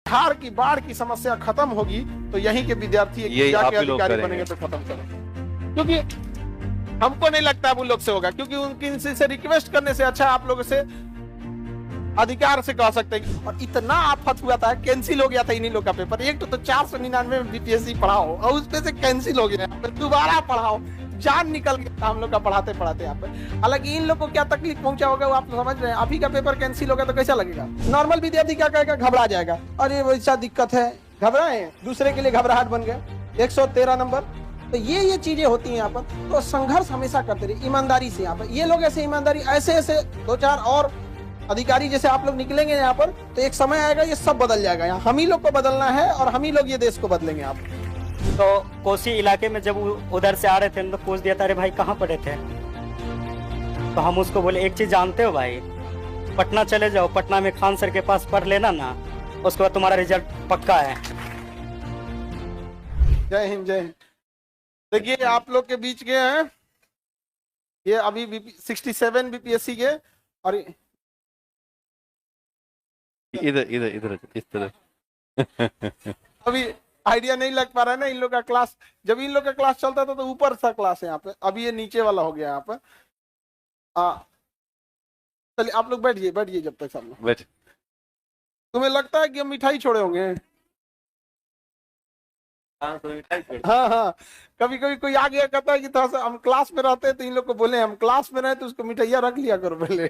बिहार की बाढ़ की समस्या खत्म होगी तो यहीं के विद्यार्थी जाके अधिकारी बनेंगे तो खत्म करें, क्योंकि हमको नहीं लगता अब उन लोग से होगा, क्योंकि उनकी से रिक्वेस्ट करने से अच्छा आप लोग से अधिकार से कह सकते हैं। और इतना आफत हुआ था, कैंसिल हो गया था इन्हीं लोग का पेपर। एक तो 499 में बीपीएससी पढ़ाओ और उस पे से कैंसिल हो गया, दोबारा पढ़ाओ, जान निकल गया था हम लोग का पढ़ाते पढ़ाते यहाँ पे। हालांकि इन लोग को क्या तकलीफ पहुंचा होगा वो आप समझ रहे हैं। अभी का पेपर कैंसिल होगा तो कैसा लगेगा? नॉर्मल विद्यार्थी क्या कहेगा? घबरा जाएगा, अरे वैसा दिक्कत है, घबराए, दूसरे के लिए घबराहट बन गया। 113 नंबर, तो ये चीजें होती हैं यहाँ पर। तो संघर्ष हमेशा करते रहिए ईमानदारी से। यहाँ पर ये लोग ऐसे ईमानदारी, ऐसे 2-4 और अधिकारी जैसे आप लोग निकलेंगे यहाँ पर तो एक समय आएगा ये सब बदल जाएगा। यहाँ हम ही लोग को बदलना है और हम ही लोग ये देश को बदलेंगे। आप तो कोसी इलाके में जब उधर से आ रहे थे तो पूछ दिया था, अरे भाई कहाँ पढ़े थे? तो हम उसको बोले एक चीज जानते हो भाई, पटना चले जाओ, पटना में खान सर के पास पढ़ लेना ना, उसके बाद तुम्हारा रिजल्ट पक्का है। जय हिंद, जय हिंद। देखिए आप लोग के बीच के हैं ये अभी 67 बीपीएससी के, और इधर इस तरह अभी आइडिया नहीं लग पा रहा है ना इन लोग का क्लास। जब इन लोग का क्लास चलता था तो ऊपर सा क्लास है यहाँ पे, अभी ये नीचे वाला हो गया यहाँ पे। चलिए आप लोग बैठिए बैठिए जब तक सब लोग बैठ। तुम्हें लगता है कि हम मिठाई छोड़े होंगे? हाँ हाँ, कभी कभी कोई आ गया कहता है कि थोड़ा सा हम क्लास में रहते हैं तो इन लोग को बोले हम क्लास में रहे तो उसको मिठाइया रख लिया करो पहले।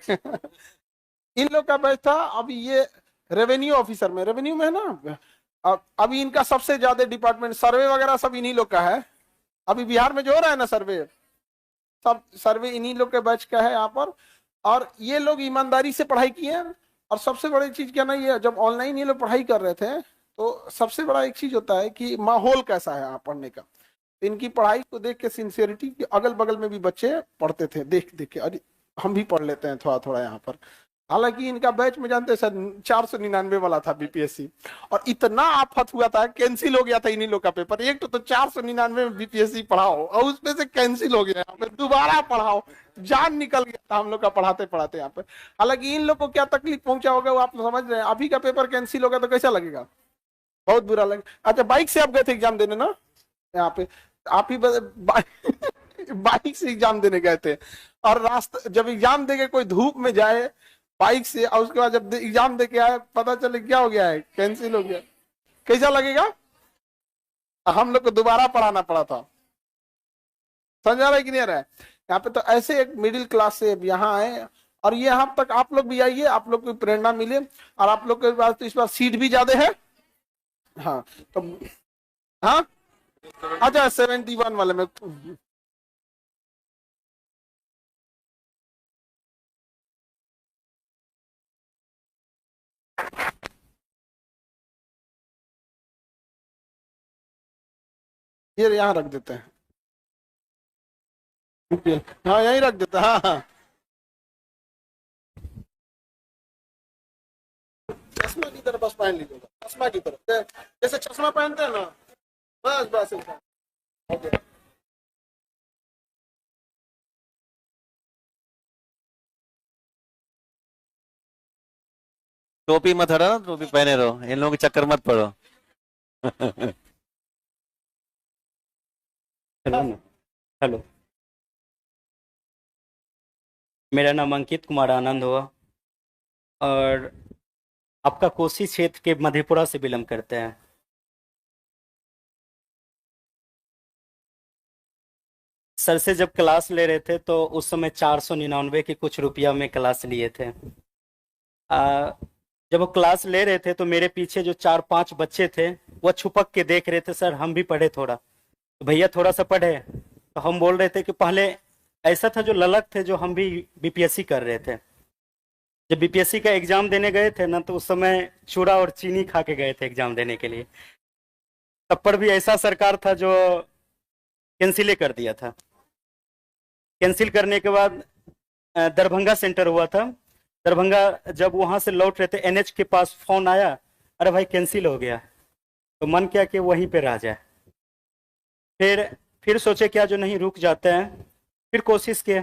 इन लोग का बैच था अभी ये रेवेन्यू ऑफिसर में, रेवेन्यू में है ना। अभी इनका सबसे ज्यादा डिपार्टमेंट सर्वे वगैरह सब इन्हीं लोग का है। अभी बिहार में जो हो रहा है ना सर्वे, सब सर्वे इन्हीं लोग के बैच का है यहाँ पर। और ये लोग ईमानदारी से पढ़ाई किए हैं। और सबसे बड़ी चीज क्या ना, ये जब ऑनलाइन ये लोग पढ़ाई कर रहे थे तो सबसे बड़ा एक चीज होता है कि माहौल कैसा है यहाँ पढ़ने का। इनकी पढ़ाई को देख के सिंसियरिटी, अगल बगल में भी बच्चे पढ़ते थे देख देख के, अरे हम भी पढ़ लेते हैं थोड़ा थोड़ा यहाँ पर। हालांकि इनका बैच में जानते हैं सर 499 वाला था बीपीएससी, और इतना आफत हुआ था, कैंसिल हो गया था इन्हीं लोग का पेपर। एक तो 499 में बीपीएससी पढ़ाओ और उस पे से कैंसिल हो गया, यहाँ पे दोबारा पढ़ाओ, जान निकल गया था हम लोग का पढ़ाते पढ़ाते यहाँ पे। हालांकि इन लोग को क्या तकलीफ पहुंचा होगा वो आप समझ रहे हैं। अभी का पेपर कैंसिल होगा तो कैसा लगेगा? बहुत बुरा लगेगा। अच्छा बाइक से आप गए थे एग्जाम देने ना यहाँ पे? आप ही बाइक से एग्जाम देने गए थे, और रास्ता जब एग्जाम देके कोई धूप में जाए बाइक से, और उसके बाद जब एग्जाम दे के आए पता चले क्या हो गया है, कैंसिल हो गया, कैसा लगेगा? हम लोग को दोबारा पढ़ाना पड़ा था। समझ आ रहा है कि नहीं आ रहा है? यहाँ पे तो ऐसे एक मिडिल क्लास से यहाँ आए, और ये यहाँ तक आप लोग भी आइए, आप लोग को प्रेरणा मिले। और आप लोग के पास तो इस बार सीट भी ज्यादा है। हाँ तो हाँ अच्छा 71 वाले में ये यहाँ रख देते हैं। हाँ यहीं रख देते हैं। हाँ हाँ, चश्मा की तरफ बस पहन लीजिएगा, चश्मा की तरफ, जैसे चश्मा पहनते हैं ना, बस बस ऐसा। ओके टोपी मत हटा ना, टोपी पहने रहो, इन लोगों के चक्कर मत पड़ो। हेलो ना, हेलो, मेरा नाम अंकित कुमार आनंद हुआ, और आपका कोसी क्षेत्र के मधेपुरा से बिलोंग करते हैं। सर से जब क्लास ले रहे थे तो उस समय 499 के कुछ रुपया में क्लास लिए थे। जब वो क्लास ले रहे थे तो मेरे पीछे जो 4-5 बच्चे थे वो छुपक के देख रहे थे, सर हम भी पढ़े थोड़ा, तो भैया थोड़ा सा पढ़े। तो हम बोल रहे थे कि पहले ऐसा था जो ललक थे, जो हम भी बीपीएससी कर रहे थे। जब बीपीएससी का एग्जाम देने गए थे ना, तो उस समय चूड़ा और चीनी खा के गए थे एग्जाम देने के लिए। तब पर भी ऐसा सरकार था जो कैंसिल कर दिया था। कैंसिल करने के बाद दरभंगा सेंटर हुआ था। दरभंगा जब वहां से लौट रहे थे, एनएच के पास फोन आया, अरे भाई कैंसिल हो गया। तो मन किया कि वहीं पे रह जाए। फिर सोचे क्या जो नहीं रुक जाते हैं, फिर कोशिश किए,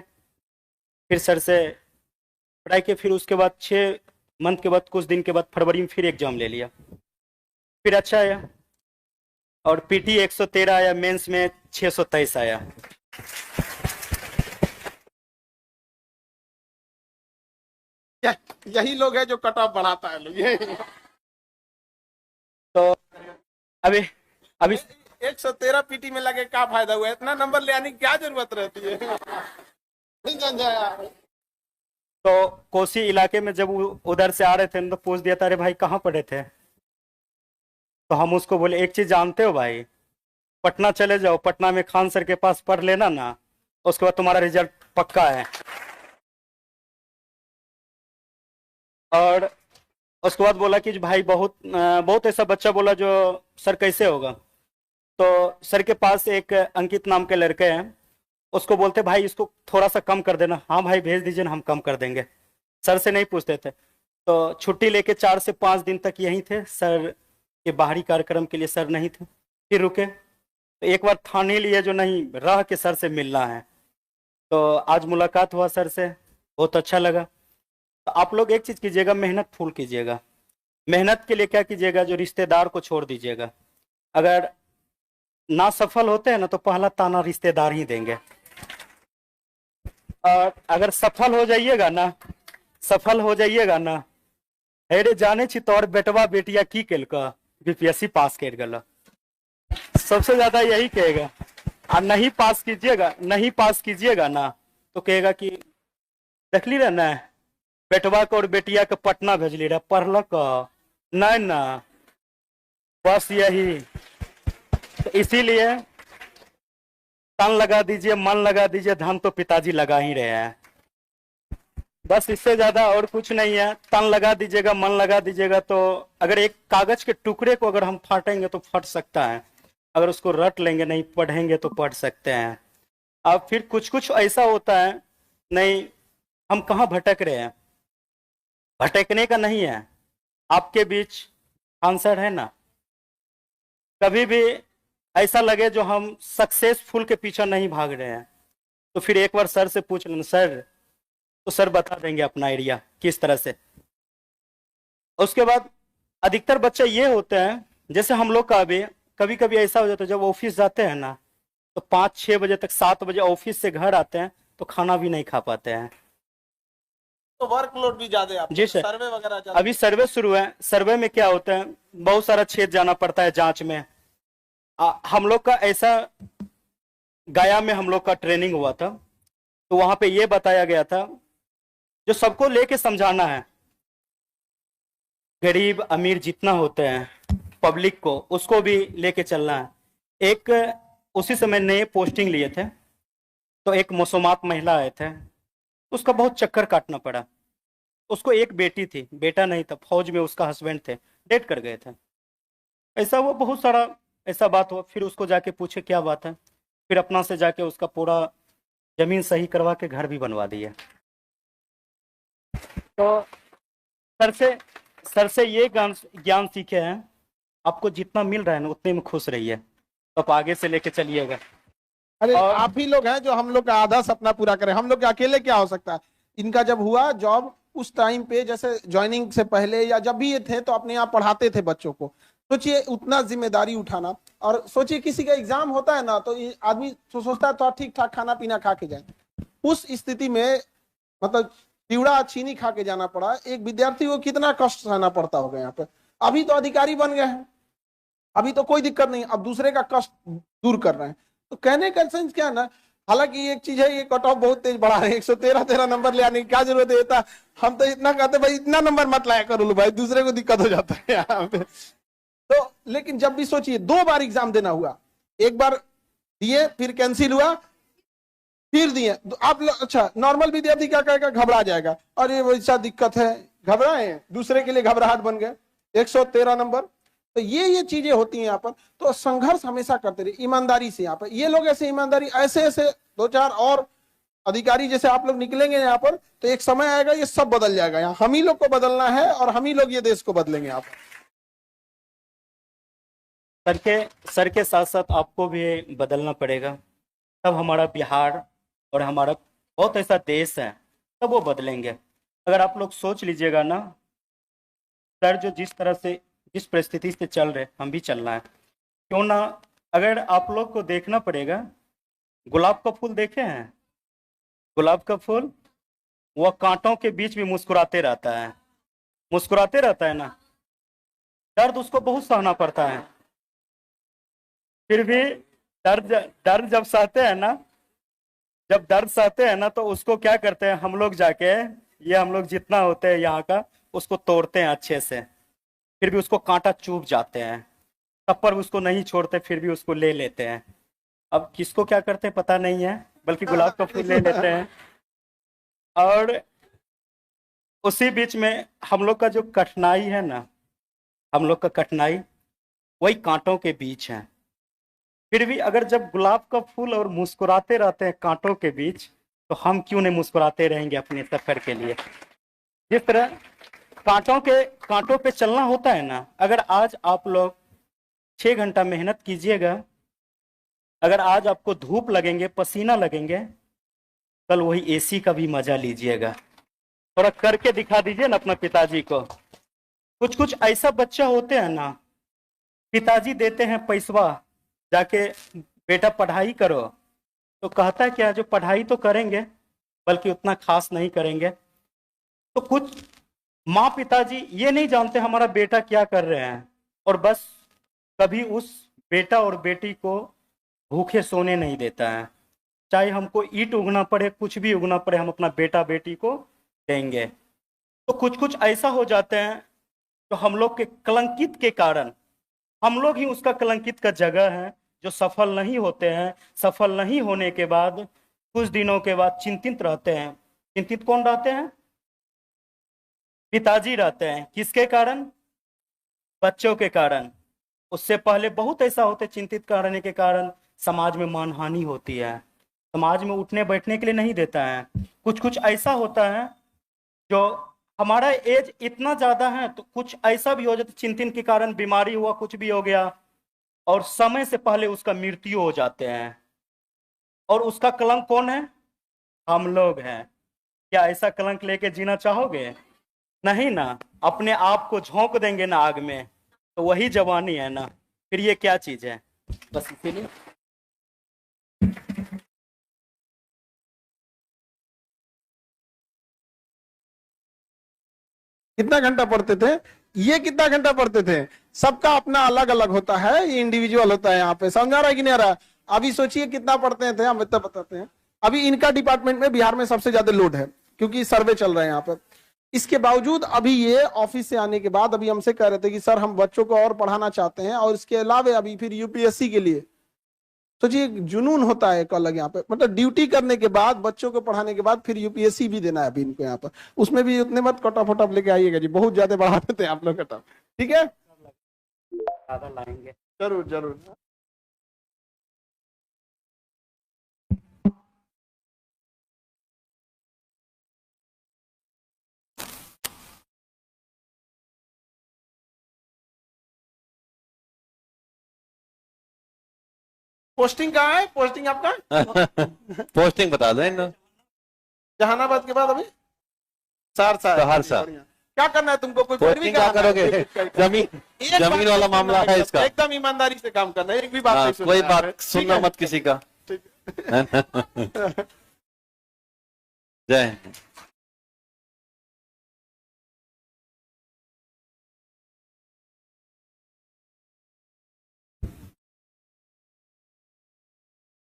फिर सर से पढ़ाई के, फिर उसके बाद 6 मंथ के बाद कुछ दिन के बाद फरवरी में फिर एग्जाम ले लिया। फिर अच्छा आया। और पीटी 113 आया, मेंस में 623 आया। यही लोग है जो कट ऑफ बढ़ाता है लोग ये। तो अभी अभी 113 पीटी में लगे क्या फायदा हुआ, इतना नंबर ले आने की क्या जरूरत रहती है। नहीं समझा यार। तो कोसी इलाके में जब उधर से आ रहे थे तो पूछ दिया था, अरे भाई कहाँ पढ़े थे? तो हम उसको बोले एक चीज जानते हो भाई, पटना चले जाओ, पटना में खान सर के पास पढ़ लेना ना, उसके बाद तुम्हारा रिजल्ट पक्का है। और उसके बाद बोला कि भाई बहुत ऐसा बच्चा बोला जो सर कैसे होगा। तो सर के पास एक अंकित नाम के लड़के हैं, उसको बोलते भाई इसको थोड़ा सा कम कर देना। हाँ भाई भेज दीजिए ना, हम कम कर देंगे। सर से नहीं पूछते थे। तो छुट्टी लेके 4 से 5 दिन तक यहीं थे, सर के बाहरी कार्यक्रम के लिए सर नहीं थे। फिर रुके तो एक बार ठाने लिए जो नहीं रह के सर से मिलना है। तो आज मुलाकात हुआ सर से, बहुत अच्छा लगा। तो आप लोग एक चीज कीजिएगा, मेहनत फुल कीजिएगा। मेहनत के लिए क्या कीजिएगा, जो रिश्तेदार को छोड़ दीजिएगा। अगर ना सफल होते हैं ना तो पहला ताना रिश्तेदार ही देंगे। और अगर सफल हो जाइएगा ना, अरे जाने छी तोर बेटवा बेटिया की केलका, बीपीएससी पास कर गला, सबसे ज्यादा यही कहेगा। और नहीं पास कीजिएगा ना तो कहेगा कि देखली रहे ना बेटवा को और बेटिया के पटना भेजली रहे, पढ़लक नहीं ना, बस यही। तो इसीलिए तन लगा दीजिए, मन लगा दीजिए, धन तो पिताजी लगा ही रहे हैं। बस इससे ज्यादा और कुछ नहीं है। तन लगा दीजिएगा, मन लगा दीजिएगा। तो अगर एक कागज के टुकड़े को अगर हम फाटेंगे तो फट सकता है, अगर उसको रट लेंगे, नहीं पढ़ेंगे तो पढ़ सकते हैं। अब फिर कुछ कुछ ऐसा होता है, नहीं हम कहाँ भटक रहे हैं, भटकने का नहीं है। आपके बीच आंसर है ना। कभी भी ऐसा लगे जो हम सक्सेसफुल के पीछे नहीं भाग रहे हैं, तो फिर एक बार सर से पूछ लेना, सर, तो सर बता देंगे अपना एरिया किस तरह से। उसके बाद अधिकतर बच्चे ये होते हैं, जैसे हम लोग का भी कभी कभी ऐसा हो जाता है, जब ऑफिस जाते हैं ना तो 5-6 बजे तक, 7 बजे ऑफिस से घर आते हैं तो खाना भी नहीं खा पाते हैं। तो वर्कलोड भी ज्यादा है, जी सर। सर्वे वगैरह ज्यादा। अभी सर्वे शुरू है। सर्वे में क्या होता है, बहुत सारा क्षेत्र जाना पड़ता है जांच में। हम लोग का ऐसा, गया में हम लोग का ट्रेनिंग हुआ था, तो वहां पे ये बताया गया था जो सबको लेके समझाना है, गरीब अमीर जितना होते हैं पब्लिक को, उसको भी लेके चलना है। एक उसी समय नए पोस्टिंग लिए थे, तो एक मौसमात महिला आए थे, उसका बहुत चक्कर काटना पड़ा। उसको एक बेटी थी, बेटा नहीं था, फौज में उसका हस्बैंड थे, डेट कर गए थे। ऐसा वो बहुत सारा ऐसा बात हुआ। फिर उसको जाके पूछे क्या बात है, फिर अपना से जाके उसका पूरा जमीन सही करवा के घर भी बनवा दिया। तो सर से ये ज्ञान सीखे हैं, आपको जितना मिल रहा है ना उतने में खुश रहिए, तो आप आगे से लेके चलिएगा। अरे आप ही लोग हैं जो हम लोग का आधा सपना पूरा करें। हम लोग के अकेले क्या हो सकता है। इनका जब हुआ जॉब, उस टाइम पे जैसे ज्वाइनिंग से पहले या जब भी ये थे तो अपने यहाँ पढ़ाते थे बच्चों को। सोचिए उतना जिम्मेदारी उठाना, और सोचिए किसी का एग्जाम होता है ना तो आदमी सोचता है तो ठीक ठाक खाना पीना खा के जाए। उस स्थिति में मतलब चिवड़ा चीनी खा के जाना पड़ा। एक विद्यार्थी को कितना कष्ट सहना पड़ता होगा यहाँ पे। अभी तो अधिकारी बन गए हैं, अभी तो कोई दिक्कत नहीं, अब दूसरे का कष्ट दूर कर रहे हैं। तो कहने का सेंस क्या है ना, हालांकि एक चीज है, ये कट ऑफ बहुत तेज बढ़ा रहे हैं। 113 नंबर ले आने की क्या जरूरत है। हम तो इतना कहते भाई इतना नंबर मत लाया करो लो भाई, दूसरे को दिक्कत हो जाता है यहाँ पे। तो लेकिन जब भी सोचिए 2 बार एग्जाम देना हुआ, एक बार दिए फिर कैंसिल हुआ, फिर दिए। तो आप अच्छा नॉर्मल विद्यार्थी क्या कहेगा, घबरा जाएगा, अरे वैसा दिक्कत है, घबराए, दूसरे के लिए घबराहट बन गए। 113 नंबर, तो ये चीजें होती हैं यहाँ पर। तो संघर्ष हमेशा करते रहिए ईमानदारी से। यहाँ पर ये लोग ऐसे ईमानदारी, ऐसे 2-4 और अधिकारी जैसे आप लोग निकलेंगे यहाँ पर, तो एक समय आएगा ये सब बदल जाएगा। यहाँ हम ही लोग को बदलना है और हम ही लोग ये देश को बदलेंगे। यहाँ पर सर के साथ साथ आपको भी बदलना पड़ेगा, तब हमारा बिहार और हमारा बहुत ऐसा देश है, तब वो बदलेंगे। अगर आप लोग सोच लीजिएगा ना, सर जो जिस तरह से जिस परिस्थिति से चल रहे हम भी चलना है, क्यों ना। अगर आप लोग को देखना पड़ेगा, गुलाब का फूल देखे हैं? गुलाब का फूल वह कांटों के बीच भी मुस्कुराते रहता है, मुस्कुराते रहता है ना। दर्द उसको बहुत सहना पड़ता है, फिर भी दर्द जब सहते हैं ना, जब दर्द सहते हैं ना, तो उसको क्या करते हैं हम लोग जाके, ये हम लोग जितना होते हैं यहाँ का, उसको तोड़ते हैं अच्छे से, फिर भी उसको कांटा चुभ जाते हैं, तब पर उसको नहीं छोड़ते, फिर भी उसको ले लेते हैं। अब किसको क्या करते हैं पता नहीं है, बल्कि गुलाब का फूल ले लेते हैं। और उसी बीच में हम लोग का जो कठिनाई है ना, हम लोग का कठिनाई वही कांटों के बीच है। फिर भी अगर जब गुलाब का फूल और मुस्कुराते रहते हैं कांटों के बीच, तो हम क्यों नहीं मुस्कुराते रहेंगे अपने सफर के लिए। जिस तरह कांटों पे चलना होता है ना, अगर आज आप लोग 6 घंटा मेहनत कीजिएगा, अगर आज आपको धूप लगेंगे, पसीना लगेंगे, कल वही एसी का भी मजा लीजिएगा। थोड़ा करके दिखा दीजिए ना अपना पिताजी को। कुछ कुछ ऐसा बच्चा होते हैं ना, पिताजी देते हैं पैसवा, जाके बेटा पढ़ाई करो, तो कहता है क्या, जो पढ़ाई तो करेंगे बल्कि उतना खास नहीं करेंगे। तो कुछ माँ पिताजी ये नहीं जानते हमारा बेटा क्या कर रहे हैं, और बस कभी उस बेटा और बेटी को भूखे सोने नहीं देता है। चाहे हमको ईंट उगना पड़े, कुछ भी उगना पड़े, हम अपना बेटा बेटी को देंगे। तो कुछ कुछ ऐसा हो जाते हैं तो हम लोग के कलंकित के कारण, हम लोग ही उसका कलंकित का जगह है, जो सफल नहीं होते हैं। सफल नहीं होने के बाद कुछ दिनों के बाद चिंतित रहते हैं। चिंतित कौन रहते हैं? पिताजी रहते हैं। किसके कारण? बच्चों के कारण। उससे पहले बहुत ऐसा होते, चिंतित करने के कारण समाज में मानहानि होती है, समाज में उठने बैठने के लिए नहीं देता है। कुछ कुछ ऐसा होता है जो हमारा एज इतना ज्यादा है, तो कुछ ऐसा भी हो जाता, चिंतन के कारण बीमारी हुआ, कुछ भी हो गया, और समय से पहले उसका मृत्यु हो जाते हैं। और उसका कलंक कौन है? हम लोग हैं। क्या ऐसा कलंक लेके जीना चाहोगे? नहीं ना। अपने आप को झोंक देंगे ना आग में, तो वही जवानी है ना। फिर ये क्या चीज है? बस इसीलिए कितना घंटा पढ़ते थे, ये कितना घंटा पढ़ते थे, सबका अपना अलग अलग होता है, ये इंडिविजुअल होता है। यहाँ पे समझा रहा है कि नहीं आ रहा? अभी सोचिए कितना पढ़ते थे, हम इतना बताते हैं। अभी इनका डिपार्टमेंट में बिहार में सबसे ज्यादा लोड है, क्योंकि सर्वे चल रहा है यहाँ पर। इसके बावजूद अभी ये ऑफिस से आने के बाद अभी हमसे कह रहे थे कि सर हम बच्चों को और पढ़ाना चाहते हैं, और इसके अलावा अभी फिर यूपीएससी के लिए। सोचिए जुनून होता है एक अलग यहाँ पे, मतलब ड्यूटी करने के बाद, बच्चों को पढ़ाने के बाद फिर यूपीएससी भी देना है अभी इनको यहाँ पर। उसमें भी उतने मत कटऑफ वटऑफ लेके आइएगा जी, बहुत ज्यादा बढ़ा देते हैं आप लोग कटऑफ। ठीक है, ज्यादा लाएंगे। जरूर जरूर। पोस्टिंग कहाँ है, पोस्टिंग आपका? पोस्टिंग बता दो इन लोग। जहानाबाद के बाद अभी सहरसा। सहरसा। क्या करना है तुमको? कोई पैरवी पोस्टिंग क्या कराना है? करोगे? जमीन वाला मामला है इसका। एकदम ईमानदारी से काम करना है, एक भी बात हाँ, नहीं सुनना कोई है। बात ठीक सुनना है? मत किसी का। ठीक जय हिंद।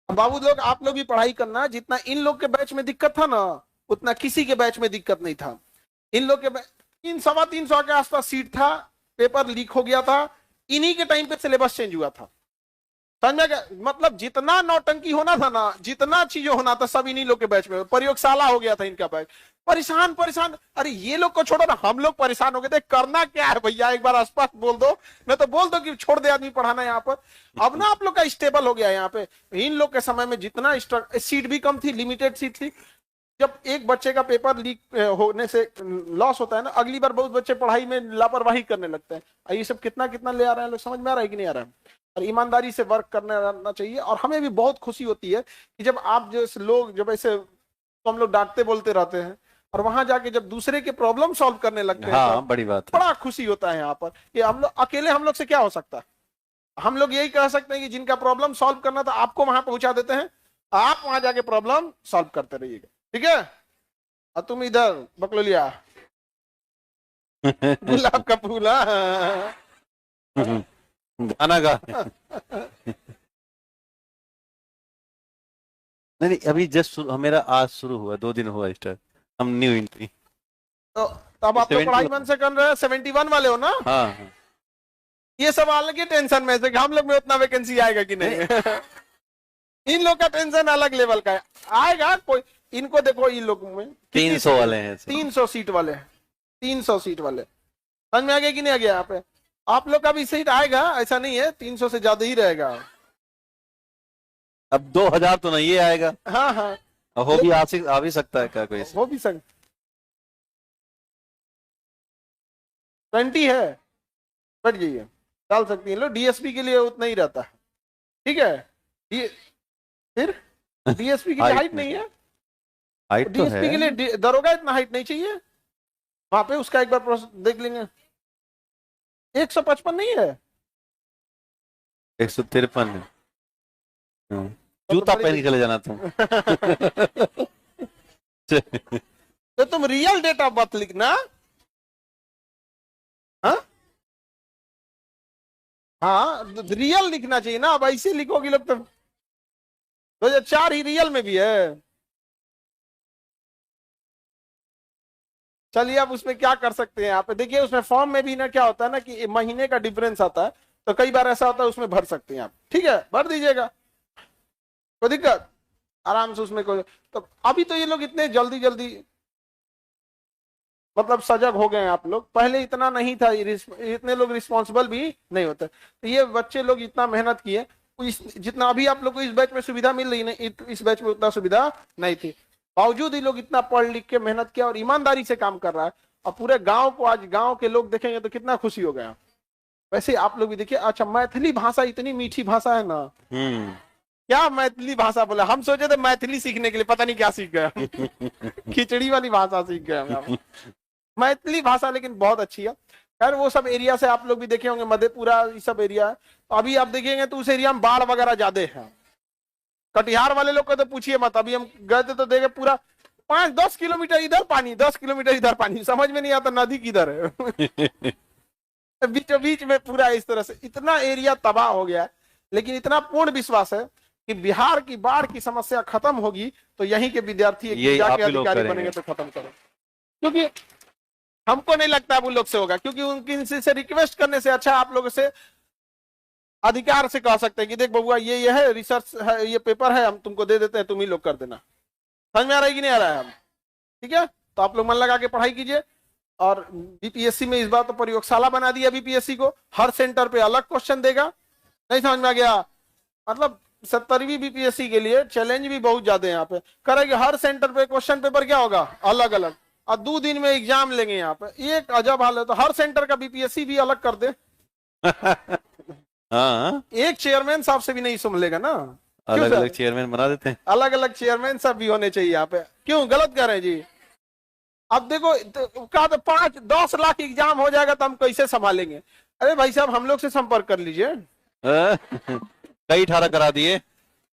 बाबू लोग, आप लोग भी पढ़ाई करना। जितना इन लोग के बैच में दिक्कत था ना, उतना किसी के बैच में दिक्कत नहीं था। इन लोग के 300 के आसपास सीट था, पेपर लीक हो गया था, इन्हीं के टाइम पे सिलेबस चेंज हुआ था। समझ में गया? मतलब जितना नौटंकी होना था ना, जितना चीजें होना था, सब इन्हीं लोग के बैच में। प्रयोगशाला हो गया था इनका बैच। परेशान परेशान, अरे ये लोग को छोड़ो ना, हम लोग परेशान हो गए थे। करना क्या है भैया, एक बार स्पष्ट बोल दो, नहीं तो बोल दो कि छोड़ दे आदमी पढ़ाना यहाँ पर। अब ना आप लोग का स्टेबल हो गया यहाँ पे। इन लोग के समय में जितना सीट भी कम थी, लिमिटेड सीट थी। जब एक बच्चे का पेपर लीक होने से लॉस होता है ना, अगली बार बहुत बच्चे पढ़ाई में लापरवाही करने लगते हैं। ये सब कितना कितना ले आ रहे हैं लोग, समझ में आ रहा है कि नहीं आ रहा है? और ईमानदारी से वर्क करना चाहिए। और हमें भी बहुत खुशी होती है कि जब आप जैसे लोग, जब ऐसे तो हम लोग डांटते बोलते रहते हैं, और वहां जाके जब दूसरे के प्रॉब्लम सॉल्व करने लगते हैं हाँ तो बड़ी बात है। बड़ा खुशी होता है यहाँ पर कि हम लोग अकेले, हम लोग से क्या हो सकता है। हम लोग यही कह सकते हैं कि जिनका प्रॉब्लम सॉल्व करना था आपको वहां पहुंचा देते हैं, आप वहां जाके प्रॉब्लम सॉल्व करते रहिएगा, ठीक है। और तुम इधर बकलोलिया गुलाब का फूल, हाँ। गाना गा। नहीं अभी जस्ट मेरा आज शुरू हुआ, 2 दिन हुआ स्टार्ट, हम न्यू एंट्री। तो तब आप लोग 71 पढ़ाई मन से कर रहे हैं, 71 वाले हो ना। हाँ हाँ। ये सब अलग ही टेंशन में से कि हम लोग में उतना वैकेंसी आएगा कि नहीं। इन लोग का टेंशन अलग लेवल का है, आएगा कोई। इनको देखो, इन लोग में 300 वाले हैं। 300 सीट वाले हैं, 300 सीट वाले। समझ में आ गया कि नहीं आ गया। यहाँ पे आप लोग का भी सीट आएगा, ऐसा नहीं है, 300 से ज्यादा ही रहेगा। अब 2000 तो नहीं आएगा। हाँ हाँ, हो भी आ भी सकता है क्या कोई? हो भी सकता। 20 है, बढ़ जाइए, डाल सकती है लोग। डीएसपी के लिए उतना ही रहता है, ठीक है। फिर डीएसपी के लिए हाइट नहीं है, हाइट तो डीएसपी के है। लिए दरोगा इतना हाइट नहीं चाहिए। वहां पे उसका एक बार प्रोसेस देख लेंगे। 155 नहीं है, 153 है। जूता पहन के चले जाना तुम। तो तुम रियल डेट ऑफ बर्थ लिखना। हाँ हाँ, रियल लिखना चाहिए ना। अब ऐसे लिखोगे लोग तो 2004 ही रियल में भी है। चलिए, अब उसमें क्या कर सकते हैं। आप देखिए, उसमें फॉर्म में भी ना क्या होता है ना कि महीने का डिफरेंस आता है, तो कई बार ऐसा होता है उसमें भर सकते हैं आप, ठीक है, भर दीजिएगा, कोई दिक्कत, आराम से उसमें कोई। तो अभी तो ये लोग इतने जल्दी जल्दी मतलब सजग हो गए हैं आप लोग, पहले इतना नहीं था, इतने लोग रिस्पॉन्सिबल भी नहीं होते। तो ये बच्चे लोग इतना मेहनत किए, जितना अभी आप लोग को इस बैच में सुविधा मिल रही है, इस बैच में उतना सुविधा नहीं थी। बावजूद ही लोग इतना पढ़ लिख के मेहनत किया और ईमानदारी से काम कर रहा है। और पूरे गांव को आज गांव के लोग देखेंगे तो कितना खुशी हो गया। वैसे आप लोग भी देखिए। अच्छा, मैथिली भाषा इतनी मीठी भाषा है ना। क्या मैथिली भाषा बोला, हम सोचे थे मैथिली सीखने के लिए, पता नहीं क्या सीख गया। खिचड़ी वाली भाषा सीख गया। मैथिली भाषा लेकिन बहुत अच्छी है। खैर, वो सब एरिया से आप लोग भी देखे होंगे, मधेपुरा ये सब एरिया है। तो अभी आप देखेंगे तो उस एरिया में बाढ़ वगैरह ज्यादा है। कटिहार वाले लोग को तो पूछिए मत। अभी हम गए थे तो देखे पूरा 5-10 किलोमीटर इधर पानी, 10 किलोमीटर इधर पानी, समझ में नहीं आता नदी किधर है। बीचों बीच में पूरा इस तरह से इतना एरिया तबाह हो गया है। लेकिन इतना पूर्ण विश्वास है कि बिहार की बाढ़ की समस्या खत्म होगी तो यहीं के विद्यार्थी जाके अधिकारी बनेंगे तो खत्म करें। क्योंकि हमको नहीं लगता वो लोग से होगा, क्योंकि उनकी से रिक्वेस्ट करने से अच्छा आप लोगों से अधिकार से कह सकते हैं कि देख बबुआ, ये है रिसर्च है, ये पेपर है, हम तुमको दे देते हैं, तुम ही लोग कर देना। समझ में आ रहा है कि नहीं आ रहा है हम? ठीक है, तो आप लोग मन लगा के पढ़ाई कीजिए। और बीपीएससी में इस बार तो प्रयोगशाला बना दिया बीपीएससी को, हर सेंटर पे अलग क्वेश्चन देगा। नहीं समझ में आ गया? मतलब 70वीं बीपीएससी के लिए चैलेंज भी बहुत ज्यादा है यहाँ पे। करेंगे हर सेंटर पे क्वेश्चन पेपर क्या होगा, अलग अलग, और 2 दिन में एग्जाम लेंगे यहाँ पे। एक अजब हाल है। तो हर सेंटर का बीपीएससी भी अलग कर दे। हाँ, एक चेयरमैन साहब से भी नहीं संभलेगा ना। अलग अलग चेयरमैन बना देते हैं। अलग अलग चेयरमैन सब भी होने चाहिए यहाँ पे। क्यों गलत कर रहे हैं जी? अब देखो, कहा तो 5-10 लाख एग्जाम हो जाएगा तो हम कैसे संभालेंगे? अरे भाई साहब, हम लोग से संपर्क कर लीजिए। कई 18 करा दिए,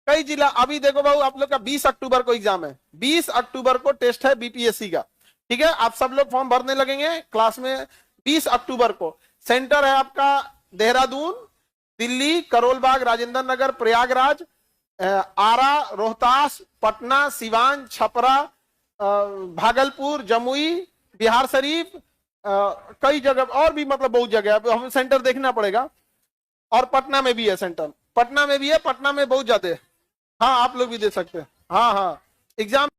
कई जिला। अभी देखो बाबू, आप लोग का 20 अक्टूबर को एग्जाम है, 20 अक्टूबर को टेस्ट है बीपीएससी का, ठीक है। आप सब लोग फॉर्म भरने लगेंगे क्लास में 20 अक्टूबर को। सेंटर है आपका देहरादून, दिल्ली, करोलबाग, राजेंद्र नगर, प्रयागराज, आरा, रोहतास, पटना, सिवान, छपरा, भागलपुर, जमुई, बिहार शरीफ, कई जगह और भी, मतलब बहुत जगह है। हमें सेंटर देखना पड़ेगा। और पटना में भी है सेंटर, पटना में भी है, पटना में बहुत ज्यादा है। हाँ, आप लोग भी दे सकते हैं। हाँ हाँ, एग्जाम